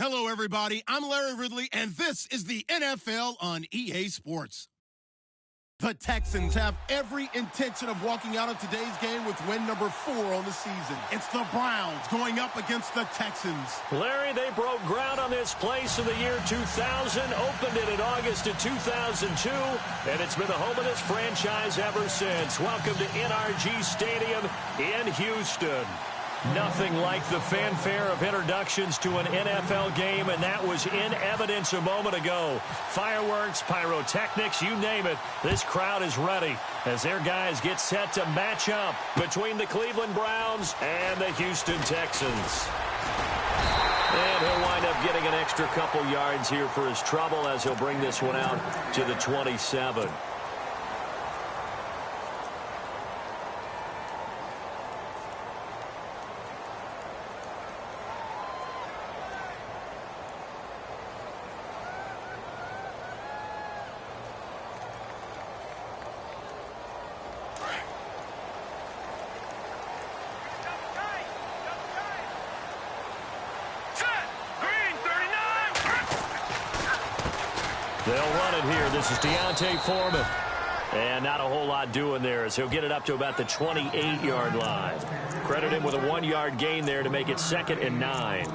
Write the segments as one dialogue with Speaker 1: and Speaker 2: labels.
Speaker 1: Hello, everybody. I'm Larry Ridley, and this is the NFL on EA Sports. The Texans have every intention of walking out of today's game with win number 4 on the season. It's the Browns going up against the Texans.
Speaker 2: Larry, they broke ground on this place in the year 2000, opened it in August of 2002, and it's been the home of this franchise ever since. Welcome to NRG Stadium in Houston. Nothing like the fanfare of introductions to an NFL game, and that was in evidence a moment ago. Fireworks, pyrotechnics, you name it. This crowd is ready as their guys get set to match up between the Cleveland Browns and the Houston Texans. And he'll wind up getting an extra couple yards here for his trouble as he'll bring this one out to the 27. They'll run it here. This is Deontay Foreman. And not a whole lot doing there as he'll get it up to about the 28-yard line. Credit him with a 1-yard gain there to make it 2nd and 9.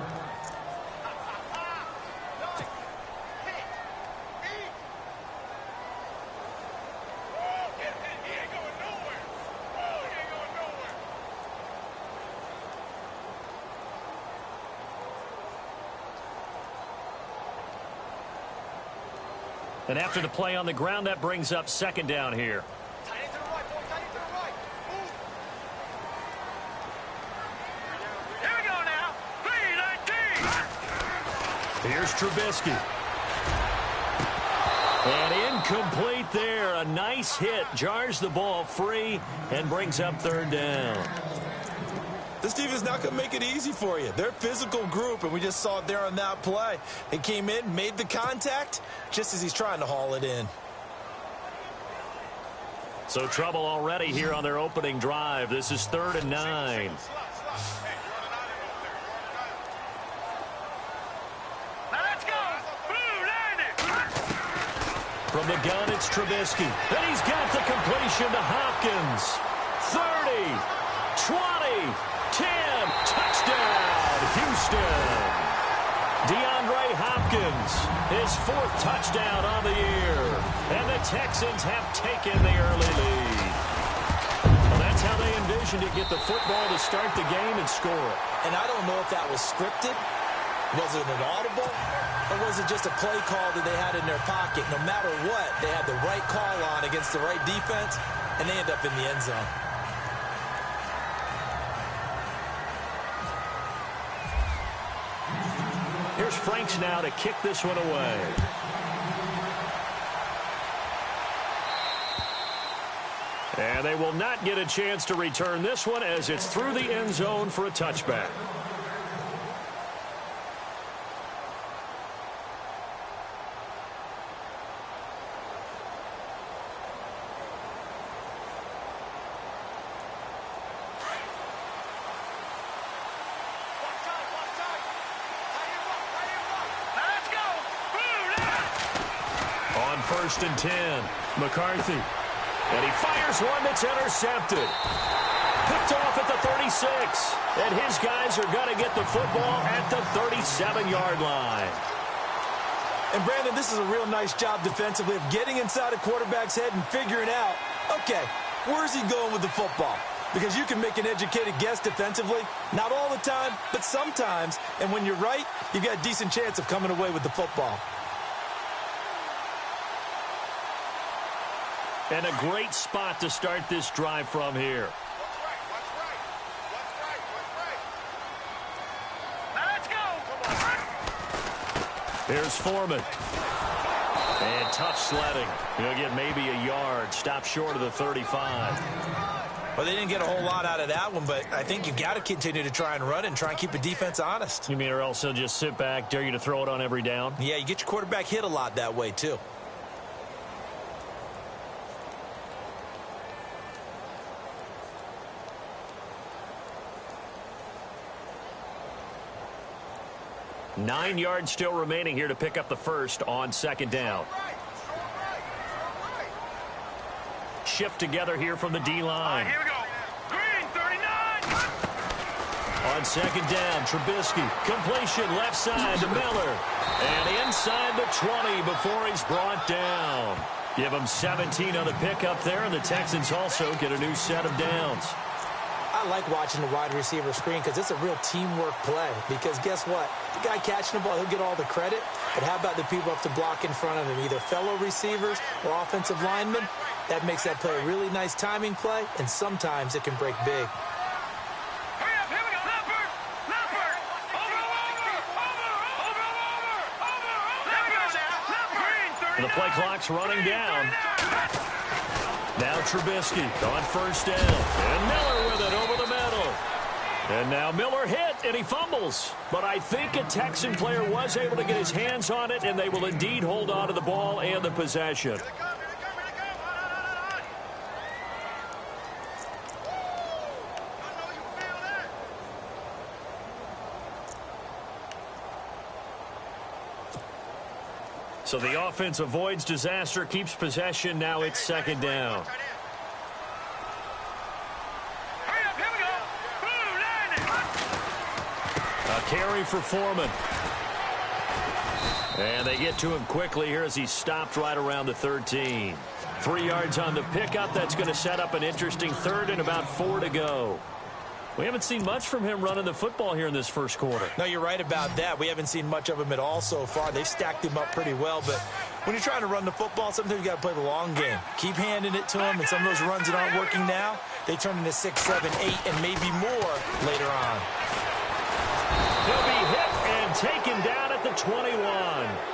Speaker 2: And after the play on the ground, that brings up 2nd down here.
Speaker 3: Here we go now.
Speaker 2: Here's Trubisky. And incomplete there. A nice hit. Jars the ball free and brings up 3rd down.
Speaker 4: This defense is not going to make it easy for you. They're a physical group, and we just saw it there on that play. They came in, made the contact, just as he's trying to haul it in.
Speaker 2: So trouble already here on their opening drive. This is 3rd and 9.
Speaker 3: Now let's go.
Speaker 2: From the gun, it's Trubisky. And he's got the completion to Hopkins. 30, 20, 10, touchdown, Houston. DeAndre Hopkins, his 4th touchdown on the year. And the Texans have taken the early lead. Well, that's how they envisioned it, get the football to start the game and score it.
Speaker 4: And I don't know if that was scripted. Was it an audible? Or was it just a play call that they had in their pocket? No matter what, they had the right call on against the right defense, and they end up in the end zone.
Speaker 2: Here's Franks now to kick this one away. And they will not get a chance to return this one as it's through the end zone for a touchback. On 1st and 10, McCarthy. And he fires one that's intercepted. Picked off at the 36. And his guys are going to get the football at the 37-yard line.
Speaker 4: And, Brandon, this is a real nice job defensively of getting inside a quarterback's head and figuring out, okay, where's he going with the football? Because you can make an educated guess defensively. Not all the time, but sometimes. And when you're right, you've got a decent chance of coming away with the football.
Speaker 2: And a great spot to start this drive from here.
Speaker 3: Now let's go.
Speaker 2: Here's Foreman. And tough sledding. He'll get maybe a yard. Stop short of the 35.
Speaker 4: Well, they didn't get a whole lot out of that one, but I think you've got to continue to try and run it and try and keep the defense honest.
Speaker 2: You mean or else he'll just sit back, dare you to throw it on every down?
Speaker 4: Yeah, you get your quarterback hit a lot that way, too.
Speaker 2: 9 yards still remaining here to pick up the first on second down. Shift together here from the D-line.
Speaker 3: Here we go. Green, 39.
Speaker 2: On second down, Trubisky. Completion left side to Miller. And inside the 20 before he's brought down. Give him 17 on the pickup there, and the Texans also get a new set of downs.
Speaker 4: I like watching the wide receiver screen because it's a real teamwork play. Because guess what? The guy catching the ball, he'll get all the credit. But how about the people up to block in front of him, either fellow receivers or offensive linemen? That makes that play a really nice timing play, and sometimes it can break big.
Speaker 3: Hurry up, here we go. Leopard, Leopard. Over. There we go now. Leopard.
Speaker 2: And the play clock's running down. Now Trubisky on first down. And Miller with it over the middle. And now Miller hit, and he fumbles. But I think a Texan player was able to get his hands on it, and they will indeed hold on to the ball and the possession. So the offense avoids disaster, keeps possession. Now it's second down.
Speaker 3: Hurry up, here we go.
Speaker 2: A carry for Foreman. And they get to him quickly here as he's stopped right around the 13. 3 yards on the pickup. That's going to set up an interesting third and about 4 to go. We haven't seen much from him running the football here in this first quarter.
Speaker 4: No, you're right about that. We haven't seen much of him at all so far. They've stacked him up pretty well, but when you're trying to run the football, sometimes you got to play the long game. Keep handing it to him, and some of those runs that aren't working now, they turn into 6, 7, 8, and maybe more later on.
Speaker 2: He'll be hit and taken down at the 21.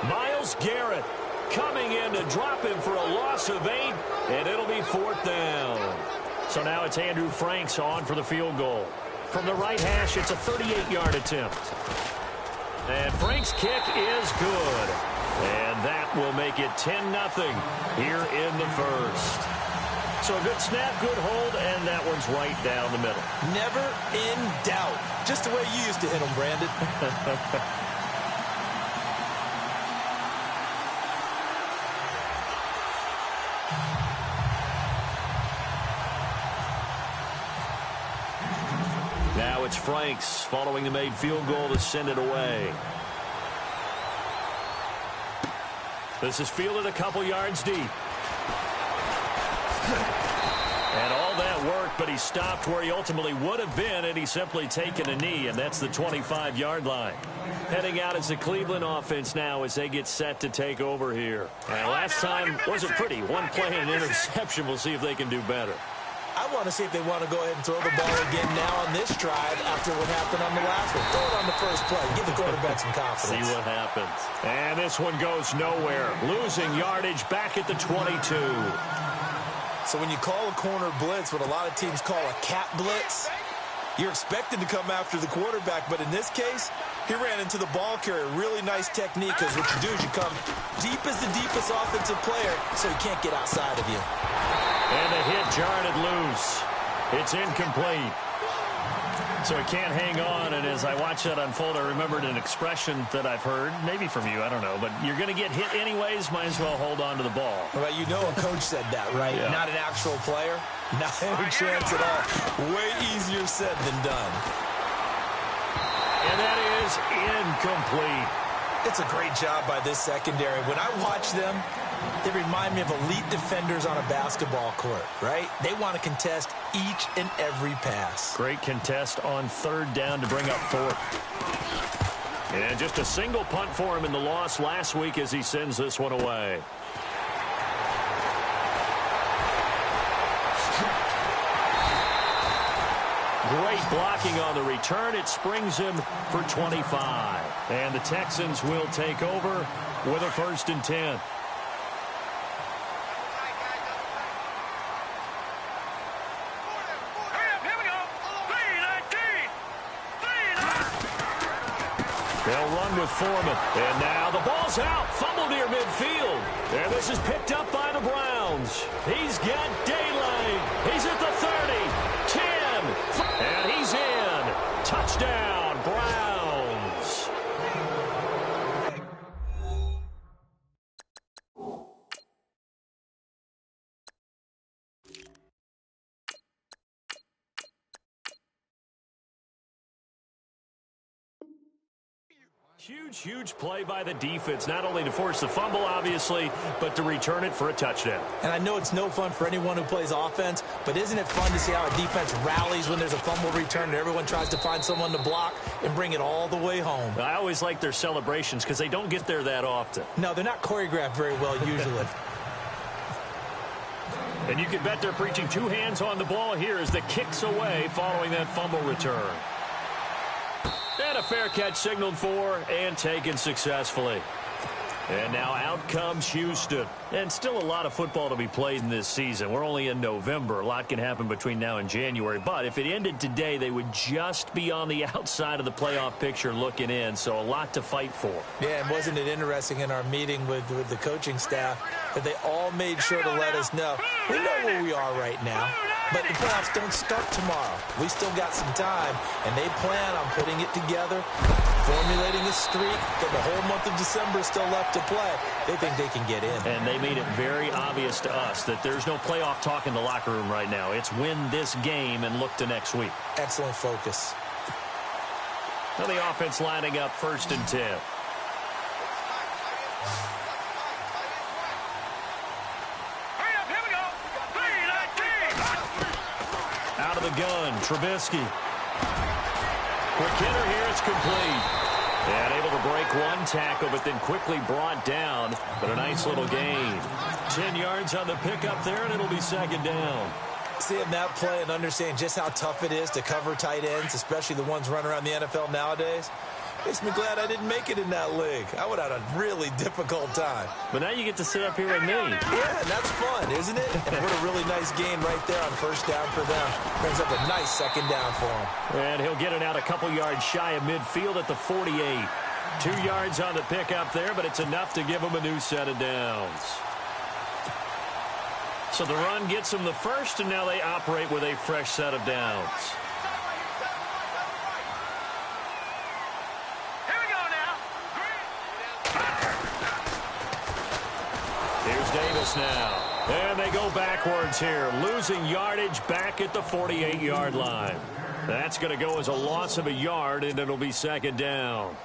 Speaker 2: Myles Garrett coming in to drop him for a loss of 8, and it'll be 4th down. So now it's Andrew Franks on for the field goal. From the right hash, it's a 38-yard attempt. And Franks' kick is good. And that will make it 10-0 here in the first. So a good snap, good hold, and that one's right down the middle.
Speaker 4: Never in doubt. Just the way you used to hit them, Brandon.
Speaker 2: Now it's Franks following the made field goal to send it away. This is fielded a couple yards deep. And all that worked, but he stopped where he ultimately would have been had he simply taken a knee, and that's the 25-yard line. Heading out as the Cleveland offense now as they get set to take over here. And last time wasn't pretty. One play and an interception. We'll see if they can do better.
Speaker 4: I want to see if they want to go ahead and throw the ball again now on this drive after what happened on the last one. Throw it on the first play. Give the quarterback some confidence.
Speaker 2: See what happens. And this one goes nowhere. Losing yardage back at the 22.
Speaker 4: So when you call a corner blitz, what a lot of teams call a cat blitz, you're expected to come after the quarterback. But in this case, he ran into the ball carrier. Really nice technique, because what you do is you come deep as the deepest offensive player so he can't get outside of you.
Speaker 2: And the hit jarred it loose. It's incomplete. So he can't hang on, and as I watched that unfold, I remembered an expression that I've heard, maybe from you, I don't know, but you're going to get hit anyways, might as well hold on to the ball.
Speaker 4: Well, you know a coach said that, right?
Speaker 2: Yeah.
Speaker 4: Not an actual player. Not any chance at all. Way easier said than done.
Speaker 2: And that is incomplete.
Speaker 4: It's a great job by this secondary. When I watch them, they remind me of elite defenders on a basketball court, right? They want to contest each and every pass.
Speaker 2: Great contest on third down to bring up 4th. And just a single punt for him in the loss last week as he sends this one away. Great blocking on the return. It springs him for 25. And the Texans will take over with a 1st and 10. They'll run with Foreman. And now the ball's out. Fumble near midfield. And this is picked up by the Browns. He's got daylight. He's at the 30. 10. And he's in. Touchdown, Browns. Huge play by the defense, not only to force the fumble, obviously, but to return it for a touchdown.
Speaker 4: And I know it's no fun for anyone who plays offense, but isn't it fun to see how a defense rallies when there's a fumble return and everyone tries to find someone to block and bring it all the way home?
Speaker 2: I always like their celebrations because they don't get there that often.
Speaker 4: No, they're not choreographed very well usually.
Speaker 2: And you can bet they're preaching two hands on the ball here as the kick's away following that fumble return. And a fair catch signaled for and taken successfully. And now out comes Houston. And still a lot of football to be played in this season. We're only in November. A lot can happen between now and January. But if it ended today, they would just be on the outside of the playoff picture looking in. So a lot to fight for.
Speaker 4: Yeah, and wasn't it interesting in our meeting with the coaching staff that they all made sure to let us know, we know where we are right now, but the playoffs don't start tomorrow. We still got some time, and they plan on putting it together, formulating a streak, got the whole month of December still left to play. They think they can get in.
Speaker 2: And they made it very obvious to us that there's no playoff talk in the locker room right now. It's win this game and look to next week.
Speaker 4: Excellent focus.
Speaker 2: Now the offense lining up 1st and 10. Out of the gun, Trubisky. Quick hitter here, it's complete. And able to break one tackle, but then quickly brought down. But a nice little gain. 10 yards on the pickup there, and it'll be 2nd down.
Speaker 4: Seeing that play and understanding just how tough it is to cover tight ends, especially the ones running around the NFL nowadays, makes me glad I didn't make it in that league. I would have had a really difficult time.
Speaker 2: But now you get to sit up here with me.
Speaker 4: Yeah, and that's fun, isn't it? And what a really nice gain right there on 1st down for them. Brings up a nice 2nd down for him.
Speaker 2: And he'll get it out a couple yards shy of midfield at the 48. 2 yards on the pickup there, but it's enough to give him a new set of downs. So the run gets them the first, and now they operate with a fresh set of downs. Here's Davis now. And they go backwards here, losing yardage back at the 48-yard line. That's going to go as a loss of a yard, and it'll be 2nd down.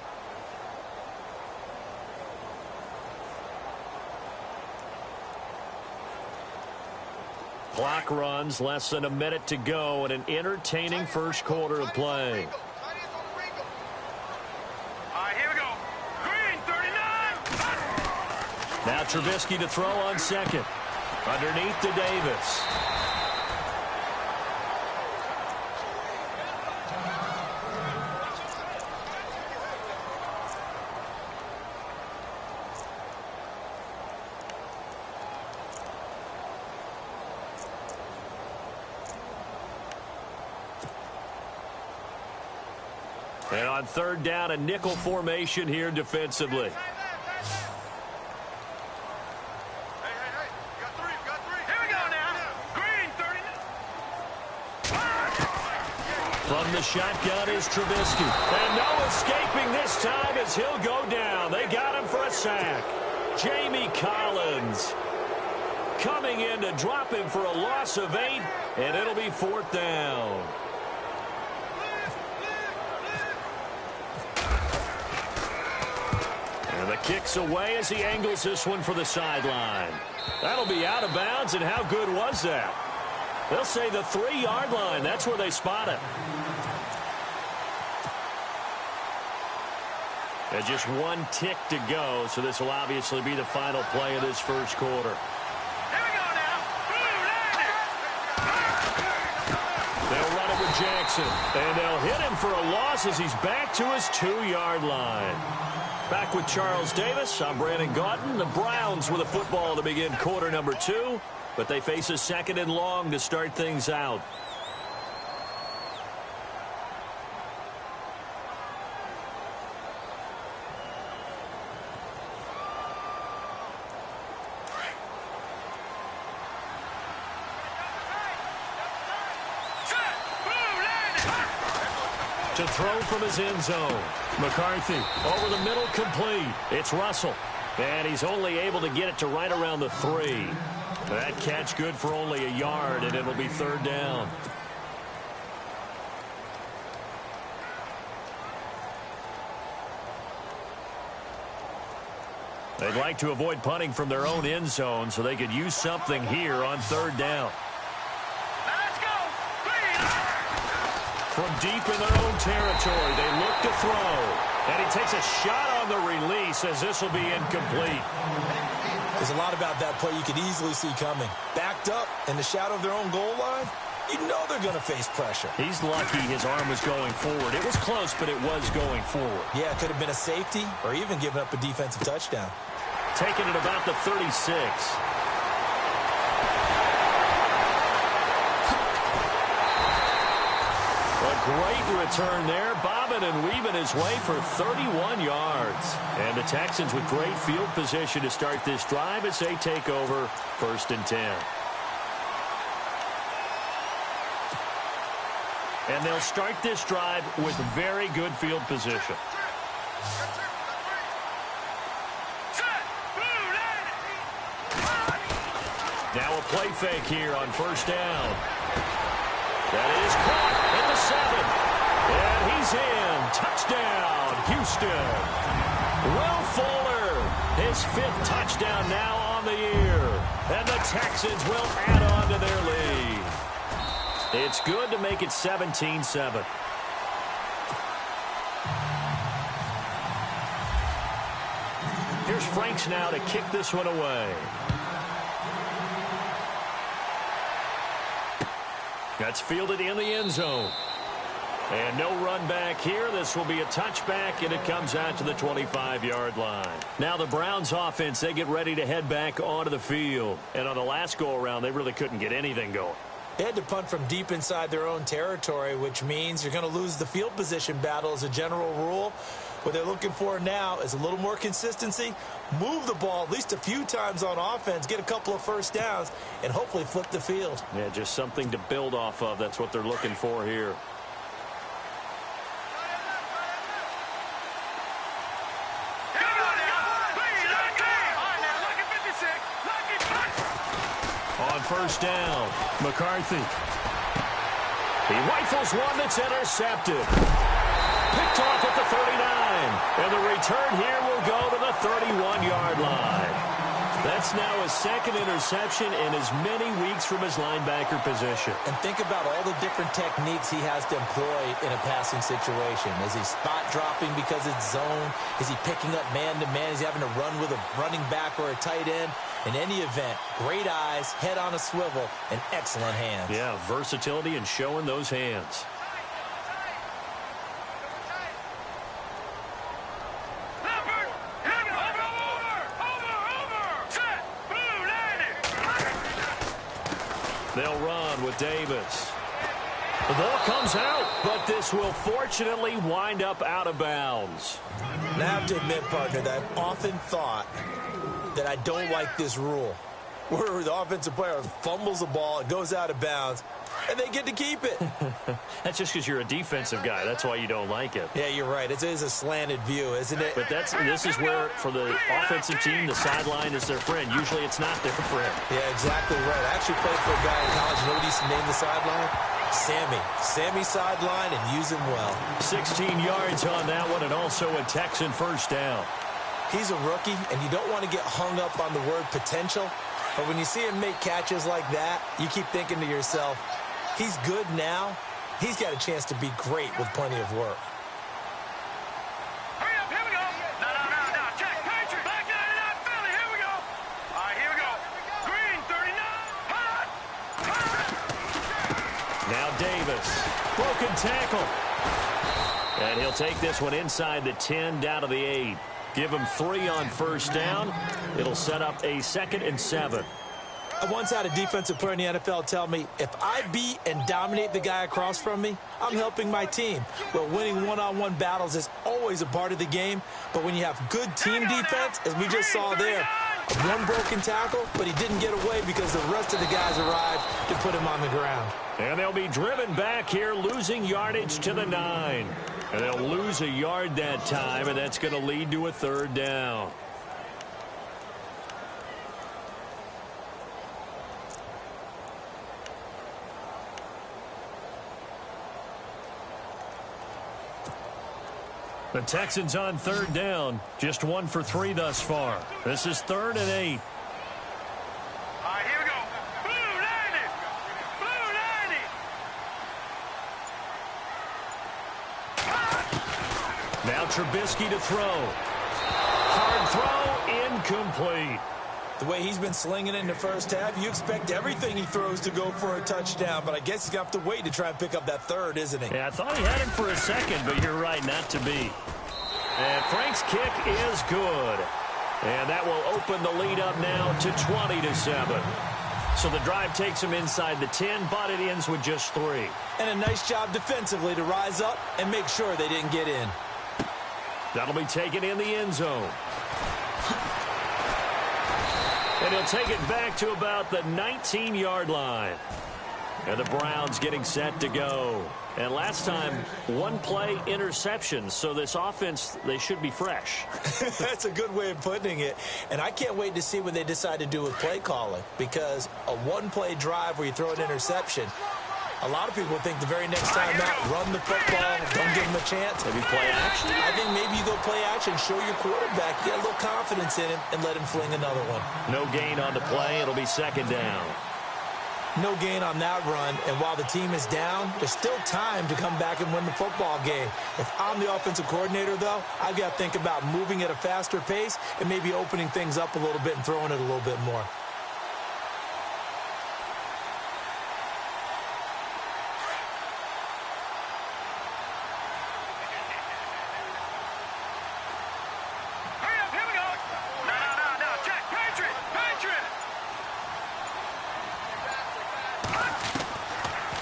Speaker 2: Clock runs, less than a minute to go, and an entertaining first quarter of play. Now Trubisky to throw on 2nd. Underneath to Davis. And on 3rd down, a nickel formation here defensively. From the shotgun is Trubisky. And no escaping this time as he'll go down. They got him for a sack. Jamie Collins coming in to drop him for a loss of 8, and it'll be 4th down. And the kick's away as he angles this one for the sideline. That'll be out of bounds, and how good was that? They'll say the 3-yard line. That's where they spot it. And just one tick to go, so this will obviously be the final play of this first quarter.
Speaker 3: Here we go now.
Speaker 2: They'll run it with Jackson, and they'll hit him for a loss as he's back to his 2-yard line. Back with Charles Davis, I'm Brandon Gaudin. The Browns with a football to begin quarter number 2, but they face a 2nd and long to start things out. To throw from his end zone. McCarthy over the middle, complete. It's Russell. And he's only able to get it to right around the 3. That catch good for only a yard, and it'll be 3rd down. They'd like to avoid punting from their own end zone so they could use something here on third down.
Speaker 3: Let's go.
Speaker 2: From deep in their own territory, they look to throw. And he takes a shot on the release as this will be incomplete.
Speaker 4: There's a lot about that play you could easily see coming. Backed up in the shadow of their own goal line, you know they're going to face pressure.
Speaker 2: He's lucky his arm was going forward. It was close, but it was going forward.
Speaker 4: Yeah, it could have been a safety or even given up a defensive touchdown.
Speaker 2: Taking it about the 36. A great return there, bobbing and weaving his way for 31 yards. And the Texans with great field position to start this drive as they take over 1st and 10. And they'll start this drive with very good field position. Now a play fake here on 1st down. That is caught at the 7. And he's in. Touchdown, Houston. Will Fuller, his 5th touchdown now on the year. And the Texans will add on to their lead. It's good to make it 17-7. Here's Franks now to kick this one away. That's fielded in the end zone. And no run back here. This will be a touchback, and it comes out to the 25-yard line. Now the Browns offense, they get ready to head back onto the field. And on the last go-around, they really couldn't get anything going.
Speaker 4: They had to punt from deep inside their own territory, which means you're going to lose the field position battle as a general rule. What they're looking for now is a little more consistency, move the ball at least a few times on offense, get a couple of first downs, and hopefully flip the field.
Speaker 2: Yeah, just something to build off of. That's what they're looking for here. On 1st down, McCarthy. He rifles one that's intercepted. Picked off at the 39. And the return here will go to the 31-yard line. That's now his 2nd interception in as many weeks from his linebacker position.
Speaker 4: And think about all the different techniques he has to employ in a passing situation. Is he spot dropping because it's zone? Is he picking up man-to-man? Is he having to run with a running back or a tight end? In any event, great eyes, head on a swivel, and excellent hands.
Speaker 2: Yeah, versatility and showing those hands. They'll run with Davis. The ball comes out, but this will fortunately wind up out of bounds.
Speaker 4: Now, I have to admit, partner, that I've often thought that I don't like this rule, where the offensive player fumbles the ball, it goes out of bounds, and they get to keep it.
Speaker 2: That's just because you're a defensive guy. That's why you don't like it.
Speaker 4: Yeah, you're right. It is a slanted view, isn't it?
Speaker 2: But this is where, for the offensive team, the sideline is their friend. Usually it's not their friend.
Speaker 4: Yeah, exactly right. I actually played for a guy in college. You know what he used to name the sideline? Sammy. Sammy sideline, and use him well. 16
Speaker 2: yards on that one, and also a Texan 1st down.
Speaker 4: He's a rookie, and you don't want to get hung up on the word potential. But when you see him make catches like that, you keep thinking to yourself, he's good now. He's got a chance to be great with plenty of work.
Speaker 3: Hurry up, here we go. No. Check. Patriot. Back 99, Philly. Here we go. All right, here we go. Green, 39. Hot.
Speaker 2: Now Davis. Broken tackle. And he'll take this one inside the 10, down to the 8. Give him 3 on 1st down. It'll set up a 2nd and 7.
Speaker 4: I once had a defensive player in the NFL tell me, if I beat and dominate the guy across from me, I'm helping my team. Well, winning one-on-one battles is always a part of the game, but when you have good team defense, as we just saw there, one broken tackle, but he didn't get away because the rest of the guys arrived to put him on the ground.
Speaker 2: And they'll be driven back here, losing yardage to the 9. And they'll lose a yard that time, and that's going to lead to a 3rd down. The Texans on third down. Just 1 for 3 thus far. This is 3rd and 8.
Speaker 3: All right, here we go. Blue 90. Blue 90.
Speaker 2: Now Trubisky to throw. Hard throw, incomplete.
Speaker 4: The way he's been slinging it in the first half, you expect everything he throws to go for a touchdown, but I guess he's got to wait to try and pick up that third, isn't he?
Speaker 2: Yeah, I thought he had him for a second, but you're right, not to be. And Frank's kick is good. And that will open the lead up now to 20-7. So the drive takes him inside the 10, but it ends with just 3.
Speaker 4: And a nice job defensively to rise up and make sure they didn't get in.
Speaker 2: That'll be taken in the end zone. And he'll take it back to about the 19-yard line. And the Browns getting set to go. And last time, 1-play interception. So this offense, they should be fresh.
Speaker 4: That's a good way of putting it. And I can't wait to see what they decide to do with play calling. Because a 1-play drive where you throw an interception, a lot of people think the very next time out, run the football, don't give them a chance.
Speaker 2: Maybe play action?
Speaker 4: I think maybe you go play action, show your quarterback, get a little confidence in him, and let him fling another one.
Speaker 2: No gain on the play. It'll be 2nd down.
Speaker 4: No gain on that run, and while the team is down, there's still time to come back and win the football game. If I'm the offensive coordinator, though, I've got to think about moving at a faster pace and maybe opening things up a little bit and throwing it a little bit more.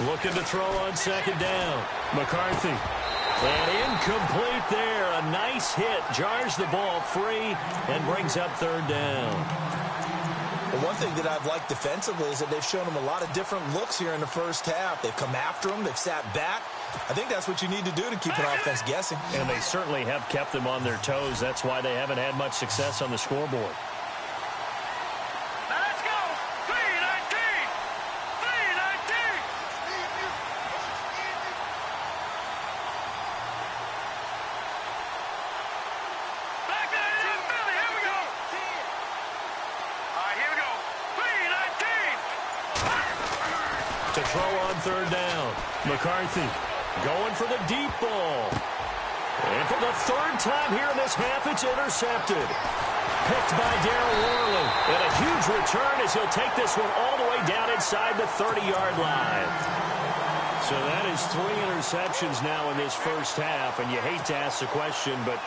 Speaker 2: Looking to throw on 2nd down. McCarthy. And incomplete there. A nice hit. Jars the ball free and brings up 3rd down.
Speaker 4: Well, one thing that I've liked defensively is that they've shown him a lot of different looks here in the first half. They've come after him. They've sat back. I think that's what you need to do to keep an offense guessing.
Speaker 2: And they certainly have kept them on their toes. That's why they haven't had much success on the scoreboard. To throw on 3rd down. McCarthy going for the deep ball. And for the 3rd time here in this half, it's intercepted. Picked by Darryl Worley. And a huge return as he'll take this one all the way down inside the 30-yard line. So that is 3 interceptions now in this first half. And you hate to ask the question, but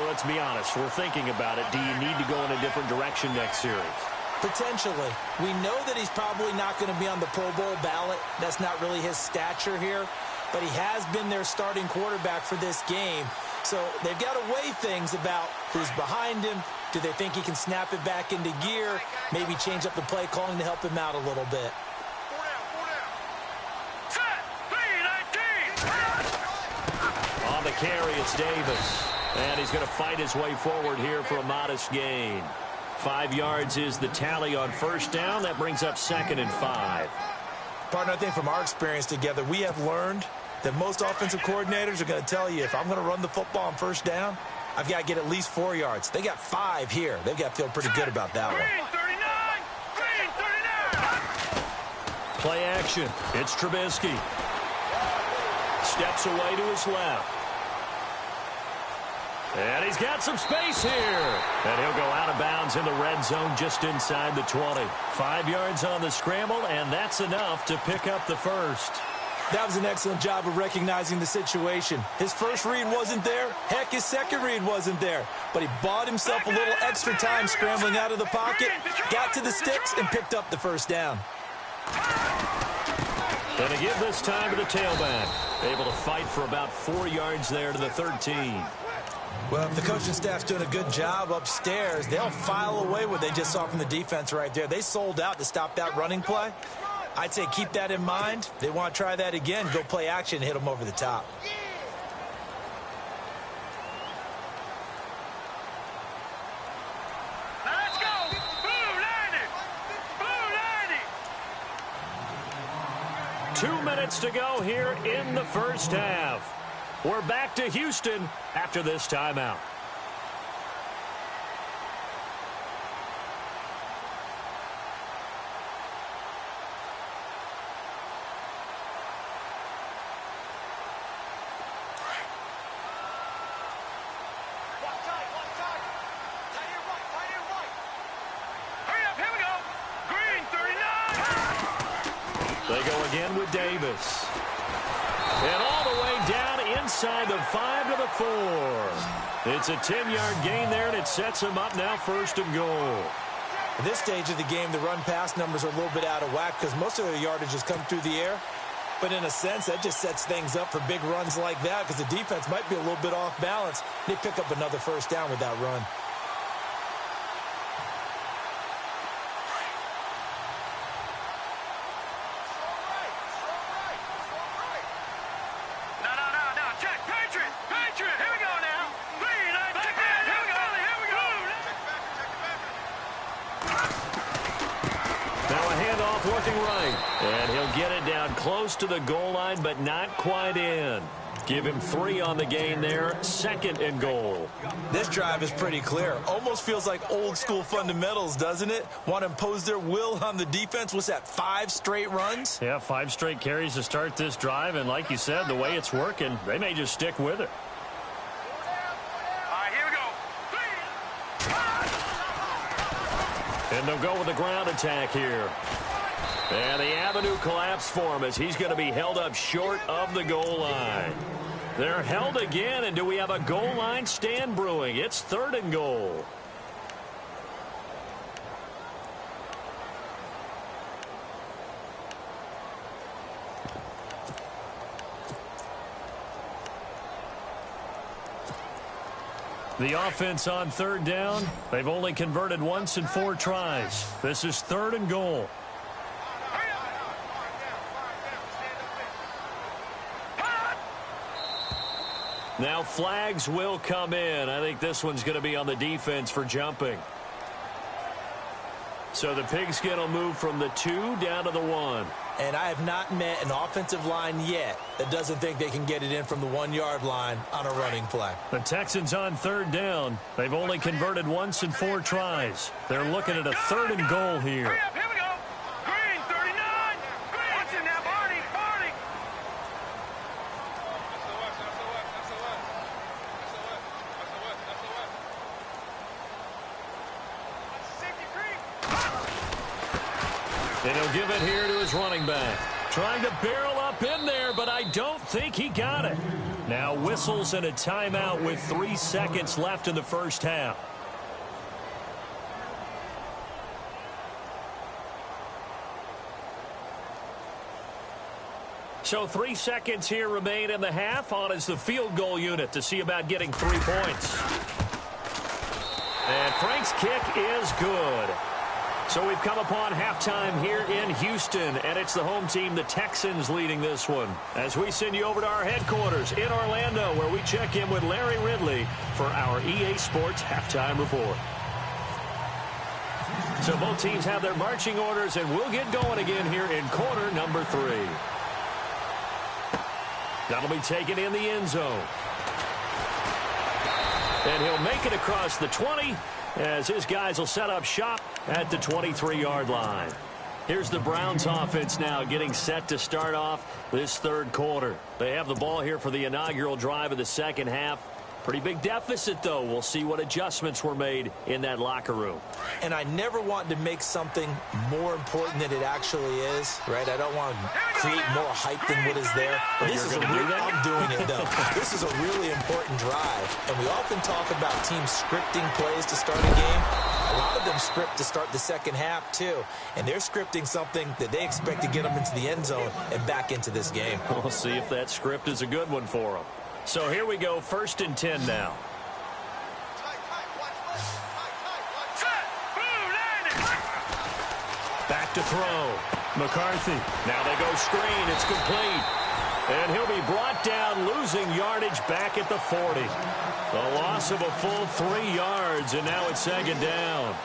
Speaker 2: let's be honest. We're thinking about it. Do you need to go in a different direction next series?
Speaker 4: Potentially. We know that he's probably not going to be on the Pro Bowl ballot. That's not really his stature here. But he has been their starting quarterback for this game. So they've got to weigh things about who's behind him. Do they think he can snap it back into gear? Maybe change up the play calling to help him out a little bit.
Speaker 2: On the carry, it's Davis. And he's going to fight his way forward here for a modest gain. 5 yards is the tally on 1st down. That brings up 2nd and 5.
Speaker 4: Partner, I think from our experience together, we have learned that most offensive coordinators are going to tell you, if I'm going to run the football on 1st down, I've got to get at least 4 yards. They got 5 here. They've got to feel pretty good about that one.
Speaker 2: Play action. It's Trubisky. Steps away to his left. And he's got some space here. And he'll go out of bounds in the red zone just inside the 20. 5 yards on the scramble, and that's enough to pick up the first.
Speaker 4: That was an excellent job of recognizing the situation. His first read wasn't there. Heck, his second read wasn't there. But he bought himself a little extra time scrambling out of the pocket, got to the sticks, and picked up the 1st down.
Speaker 2: Going to give this time to the tailback. Able to fight for about 4 yards there to the 13.
Speaker 4: Well, if the coaching staff's doing a good job upstairs, they'll file away what they just saw from the defense right there. They sold out to stop that running play. I'd say keep that in mind. They want to try that again. Go play action and hit them over the top.
Speaker 3: Let's go! Blue 90! Blue 90!
Speaker 2: 2 minutes to go here in the first half. We're back to Houston after this timeout. They go again with Davis. And all the way down inside the 5 to the 4. It's a 10-yard gain there, and it sets them up now 1st and goal.
Speaker 4: At this stage of the game, the run-pass numbers are a little bit out of whack because most of their yardage has come through the air. But in a sense, that just sets things up for big runs like that because the defense might be a little bit off balance. They pick up another 1st down with that run.
Speaker 2: Looking right, and he'll get it down close to the goal line, but not quite in. Give him 3 on the gain there, 2nd and goal.
Speaker 4: This drive is pretty clear. Almost feels like old school fundamentals, doesn't it? Want to impose their will on the defense. What's that, 5 straight runs?
Speaker 2: Yeah, 5 straight carries to start this drive, and like you said, the way it's working, they may just stick with it.
Speaker 3: All right, here we go.
Speaker 2: And they'll go with the ground attack here. And the avenue collapsed for him as he's going to be held up short of the goal line. They're held again, and do we have a goal line stand brewing? It's 3rd and goal. The offense on 3rd down. They've only converted once in 4 tries. This is 3rd and goal. Now flags will come in. I think this one's going to be on the defense for jumping. So the Pigskin will move from the 2 down to the 1.
Speaker 4: And I have not met an offensive line yet that doesn't think they can get it in from the 1-yard line on a running play.
Speaker 2: The Texans on 3rd down. They've only converted once in 4 tries. They're looking at a 3rd and goal here.
Speaker 3: Hurry up, here we go. Green, 39. Green. Watch it now, Barney.
Speaker 2: And he'll give it here to his running back. Trying to barrel up in there, but I don't think he got it. Now whistles and a timeout with 3 seconds left in the 1st half. So 3 seconds here remain in the half. On is the field goal unit to see about getting 3 points. And Frank's kick is good. So we've come upon halftime here in Houston, and it's the home team, the Texans, leading this one. As we send you over to our headquarters in Orlando, where we check in with Larry Ridley for our EA Sports Halftime Report. So both teams have their marching orders, and we'll get going again here in quarter number 3. That'll be taken in the end zone. And he'll make it across the 20 as his guys will set up shop at the 23-yard line. Here's the Browns offense now getting set to start off this 3rd quarter. They have the ball here for the inaugural drive of the 2nd half. Pretty big deficit, though. We'll see what adjustments were made in that locker room.
Speaker 4: And I never want to make something more important than it actually is, right? I don't want to create more hype than what is there. But this is I'm doing it, though. This is a really important drive. And we often talk about teams scripting plays to start a game. A lot of them script to start the 2nd half, too. And they're scripting something that they expect to get them into the end zone and back into this game.
Speaker 2: We'll see if that script is a good one for them. So here we go, 1st and 10 now. Back to throw. McCarthy. Now they go screen. It's complete. And he'll be brought down, losing yardage back at the 40. The loss of a full 3 yards, and now it's 2nd down.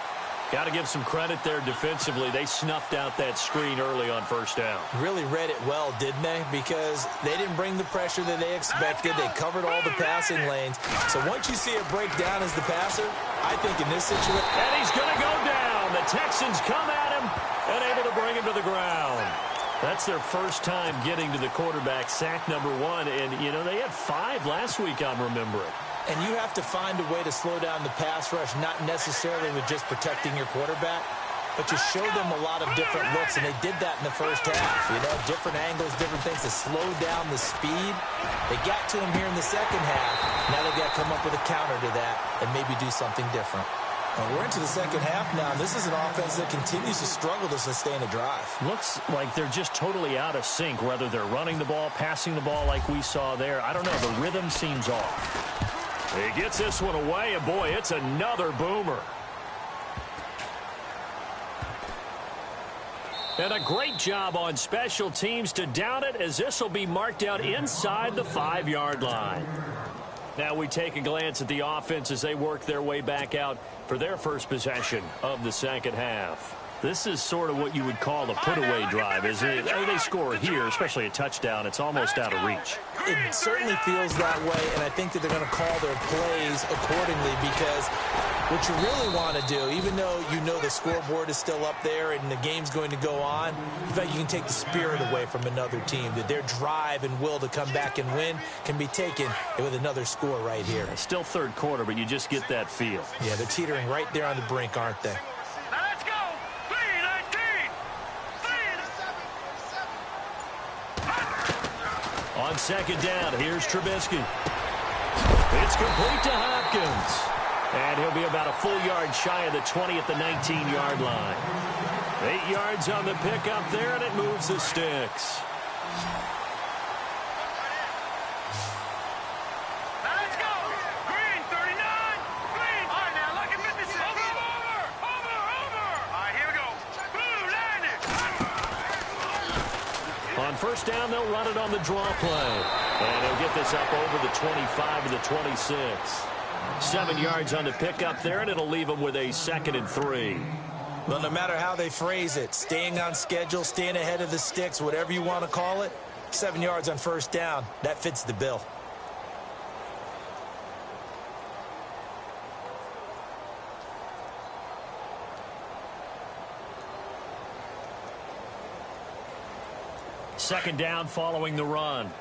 Speaker 2: Got to give some credit there defensively. They snuffed out that screen early on first down.
Speaker 4: Really read it well, didn't they? Because they didn't bring the pressure that they expected. They covered all the passing lanes. So once you see it break down as the passer, I think in this situation...
Speaker 2: And he's going to go down. The Texans come at him and able to bring him to the ground. That's their first time getting to the quarterback, sack number 1. And, you know, they had 5 last week, I'm remembering.
Speaker 4: And you have to find a way to slow down the pass rush, not necessarily with just protecting your quarterback, but you show them a lot of different looks, and they did that in the first half. You know, different angles, different things to slow down the speed. They got to him here in the second half. Now they've got to come up with a counter to that and maybe do something different. Well, we're into the second half now. This is an offense that continues to struggle to sustain a drive.
Speaker 2: Looks like they're just totally out of sync, whether they're running the ball, passing the ball like we saw there. I don't know. The rhythm seems off. He gets this one away, and boy, it's another boomer. And a great job on special teams to down it, as this will be marked out inside the 5-yard line. Now we take a glance at the offense as they work their way back out for their first possession of the second half. This is sort of what you would call a put-away drive, isn't it? They score here, especially a touchdown. It's almost out of reach.
Speaker 4: It certainly feels that way, and I think that they're going to call their plays accordingly, because what you really want to do, even though you know the scoreboard is still up there and the game's going to go on, in fact, you can take the spirit away from another team, that their drive and will to come back and win can be taken with another score right here.
Speaker 2: It's still third quarter, but you just get that feel.
Speaker 4: Yeah, they're teetering right there on the brink, aren't they?
Speaker 2: On second down, here's Trubisky. It's complete to Hopkins. And he'll be about a full yard shy of the 20 at the 19-yard line. 8 yards on the pickup there, and it moves the sticks.
Speaker 3: Let's go. Green, 39. Green. All right, now, look at 56. Over. All right, here we go. Blue, landed.
Speaker 2: On first down, they'll run it on the draw play. And he'll get this up over the 25 to the 26. 7 yards on the pickup there, and it'll leave them with a 2nd and 3.
Speaker 4: Well, no matter how they phrase it, staying on schedule, staying ahead of the sticks, whatever you want to call it, 7 yards on first down, that fits the bill.
Speaker 2: Second down following the run.